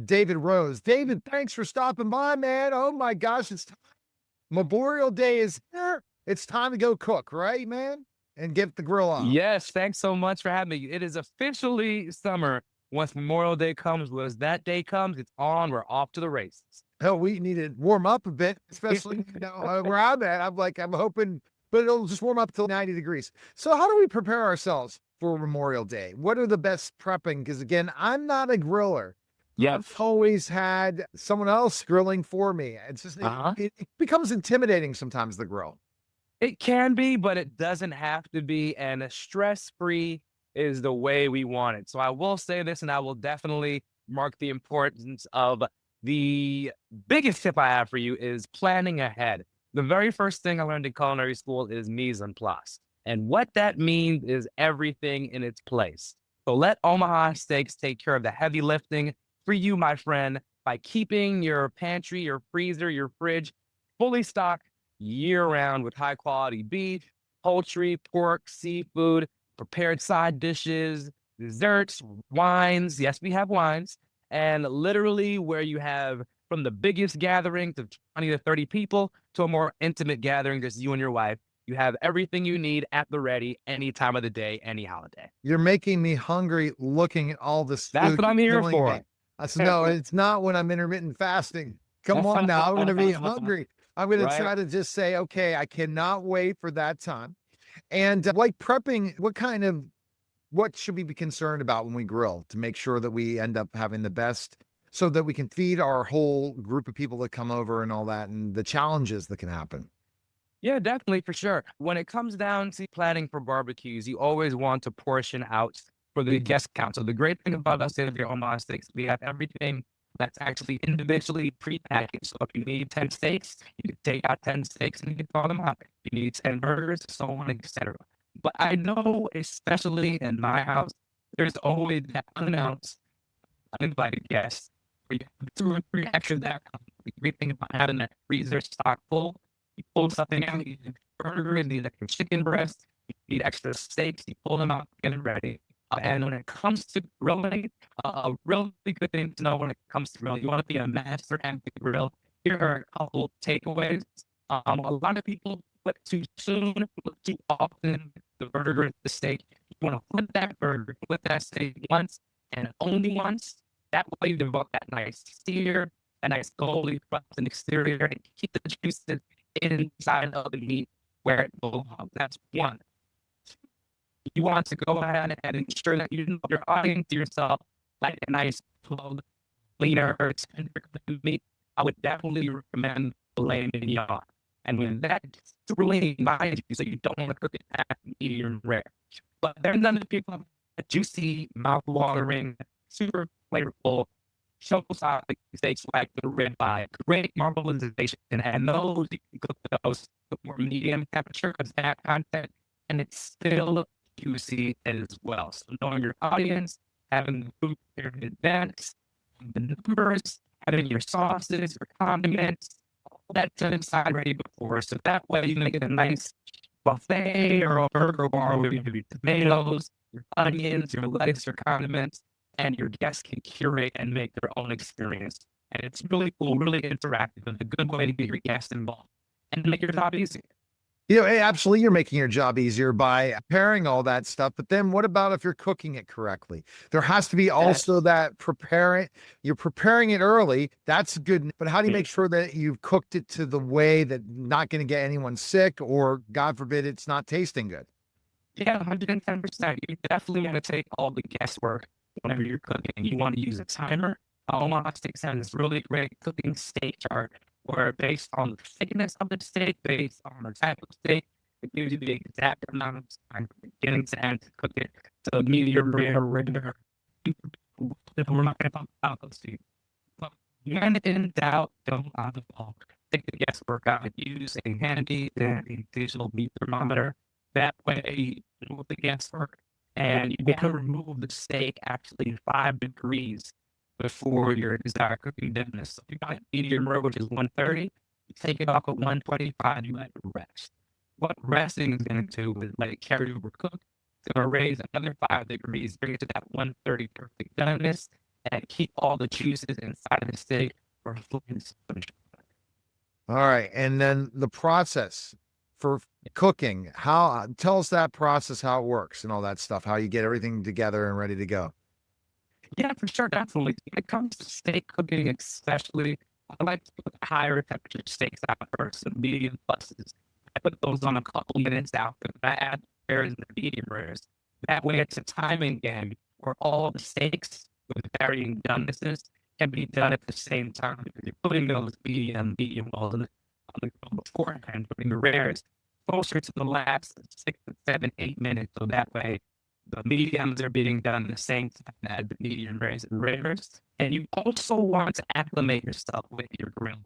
David Rose. David, thanks for stopping by, man. Oh my gosh, Memorial Day is here. It's time to go cook, right, man? And get the grill on. Yes, thanks so much for having me. It is officially summer. Once Memorial Day comes, once that day comes, it's on. We're off to the races. Hell, we need to warm up a bit, especially where I'm at. I'm hoping, but it'll just warm up till 90 degrees. So, how do we prepare ourselves for Memorial Day? What are the best prepping? Because again, I'm not a griller. Yep. I've always had someone else grilling for me. It's just Uh-huh. it becomes intimidating sometimes, the grill. It can be, but it doesn't have to be. And stress free is the way we want it. So I will say this, and I will definitely mark the importance of the biggest tip I have for you is planning ahead. The very first thing I learned in culinary school is mise en place. And what that means is everything in its place. So let Omaha Steaks take care of the heavy lifting for you, my friend, by keeping your pantry, your freezer, your fridge fully stocked year round with high quality beef, poultry, pork, seafood, prepared side dishes, desserts, wines. Yes, we have wines. And literally, where you have from the biggest gatherings of 20 to 30 people to a more intimate gathering, just you and your wife, you have everything you need at the ready any time of the day, any holiday. You're making me hungry looking at all this That's food what I'm you're here telling me. for. I said, no, it's not when I'm intermittent fasting. Come on now. I'm going to be hungry. I'm going to Right? try to just say, okay, I cannot wait for that time. And like prepping, what should we be concerned about when we grill to make sure that we end up having the best so that we can feed our whole group of people that come over and all that and the challenges that can happen? Yeah, definitely for sure. When it comes down to planning for barbecues, you always want to portion out for the guest count. So the great thing about us here at the Omaha Steaks, we have everything that's actually individually prepackaged. So if you need 10 steaks, you can take out 10 steaks and you can throw them out. If you need 10 burgers, so on, etc. But I know, especially in my house, there's always that unannounced, uninvited guest where you have 2 or 3 extra that come. The great thing about having that freezer stock full, you pull something out, you need burger, you need extra chicken breast, you need extra steaks, you pull them out, get it ready. And when it comes to grilling, a really good thing to know when it comes to grilling, you want to be a master at the grill. Here are a couple takeaways. A lot of people flip too soon, flip too often, the burger, the steak. You want to flip that burger, flip that steak once and only once. That way you develop that nice sear, that nice golden crust and exterior, and keep the juices inside of the meat where it belongs. That's one. You want to go ahead and ensure that you know your audience yourself, like a nice, slow, cleaner, or tender meat. I would definitely recommend filet mignon. And when that's really mind you, so you don't want to cook it at medium rare. But there's other people have a juicy, mouth-watering, super flavorful, shovel sausage steaks like the ribeye, great marbleization, and those you can cook those at more medium temperature because that content, and it's still juicy as well. So knowing your audience, having the food prepared in advance, the numbers, having your sauces, your condiments, all that's inside ready before. So that way you make it a nice buffet or a burger bar where you have your tomatoes, your onions, your lettuce, your condiments, and your guests can curate and make their own experience. And it's really cool, really interactive, and a good way to get your guests involved and make your job easier. Hey, absolutely, you're making your job easier by pairing all that stuff. But then what about if you're cooking it correctly? There has to be also Yes. that preparing. You're preparing it early. That's good. But how do you make sure that you've cooked it to the way that not going to get anyone sick or God forbid it's not tasting good? Yeah, 110%. You definitely want to take all the guesswork whenever you're cooking. You want to use a timer. Omaha Steaks has this really great cooking steak chart where, based on the thickness of the steak, based on the type of steak, it gives you the exact amount of time from beginning to end to cook it to medium rare, rare. We're not going to talk about those two. But when in doubt, don't bother. Take the guesswork out. Use a handy digital meat thermometer. That way, with the guesswork, and you want to remove the steak actually 5 degrees before your desired cooking dimness. So if you got medium rare, which is 130, you take it off at 125, you let it rest. What resting is going to do is let it carry over cook. It's going to raise another 5 degrees, bring it to that 130 perfect doneness. and keep all the juices inside of the steak for flavors. All right. And then the process for cooking, how, tell us that process, how it works and all that stuff, how you get everything together and ready to go. Yeah, for sure, definitely. When it comes to steak cooking, especially, I like to put higher temperature steaks out first, and medium pluses. I put those on a couple minutes after I add rares and the medium rares. That way, it's a timing game where all the steaks with varying donenesses can be done at the same time. Because you're putting those medium wells on the grill beforehand, putting the rares closer to the last 6 to 7, 8 minutes. So that way, the mediums are being done at the same time as the medium rares and rares. And you also want to acclimate yourself with your grill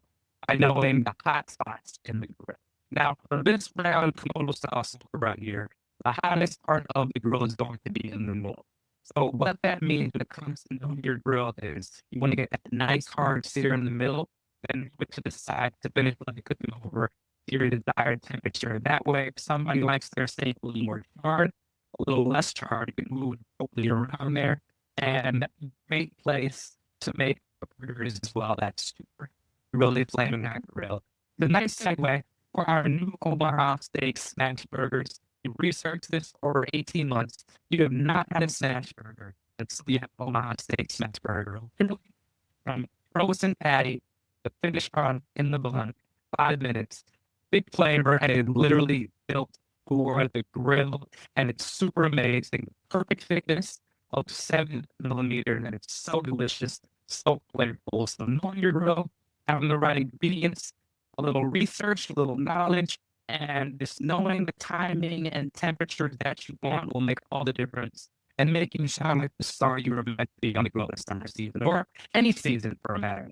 by knowing the hot spots in the grill. Now, for this round Komodo sauce right here, the hottest part of the grill is going to be in the middle. So what that means when it comes to knowing your grill is you want to get that nice hard sear in the middle, then put to the side to finish like cooking over to your desired temperature. That way, if somebody likes their steak a little more charred, a little less charred, you can move it totally around there. And great place to make burgers as well. That's super really flaming that grill. The nice segue for our new Omaha Steaks smash burgers. You researched this for over 18 months. You have not had a smash burger until you have Omaha Steaks smash burger. From frozen patty to finished product in the bun, 5 minutes. Big flavor, and it literally built for the grill, and it's super amazing. Perfect thickness of 7 millimeters, and it's so delicious, so flavorful. So knowing your grill, having the right ingredients, a little research, a little knowledge, and just knowing the timing and temperature that you want will make all the difference. And making sure like the star you were meant to be on the grill this summer season or any season for a matter.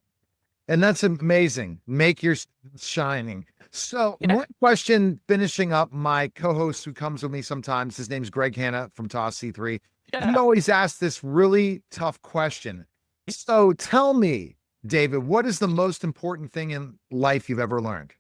And that's amazing. Make your shining. So, Yeah. one question finishing up, my co-host who comes with me sometimes, his name's Greg Hanna from Toss C3. Yeah. He always asks this really tough question. So tell me, David, what is the most important thing in life you've ever learned?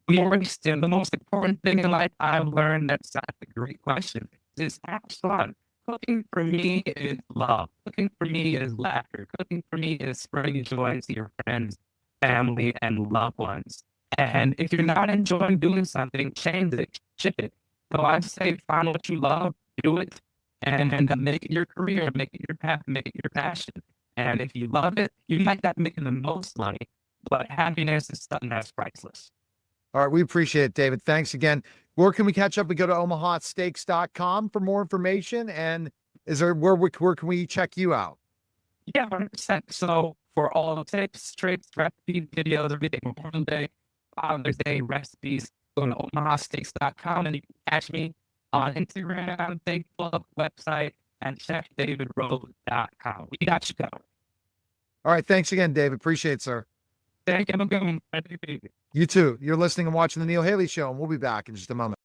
The most important thing in life I've learned, that's a great question, is have fun. Cooking for me is love. Cooking for me is laughter. Cooking for me is spreading joy to your friends, family, and loved ones. And if you're not enjoying doing something, change it, shift it. So I say find what you love, do it, and make it your career, make it your path, make it your passion. And if you love it, you might not make the most money, but happiness is something that's priceless. All right, we appreciate it, David. Thanks again. Where can we catch up? We go to omahasteaks.com for more information. And is there where can we check you out? Yeah, 100%. So for all the tips, tricks, recipes, videos, everything, Memorial Day, Father's Day recipes, go to omahasteaks.com, and you can catch me on Instagram, Facebook, website, and check davidrose.com. We got you covered. All right, thanks again, David. Appreciate it, sir. Thank you. You too. You're listening and watching The Neil Haley Show, and we'll be back in just a moment.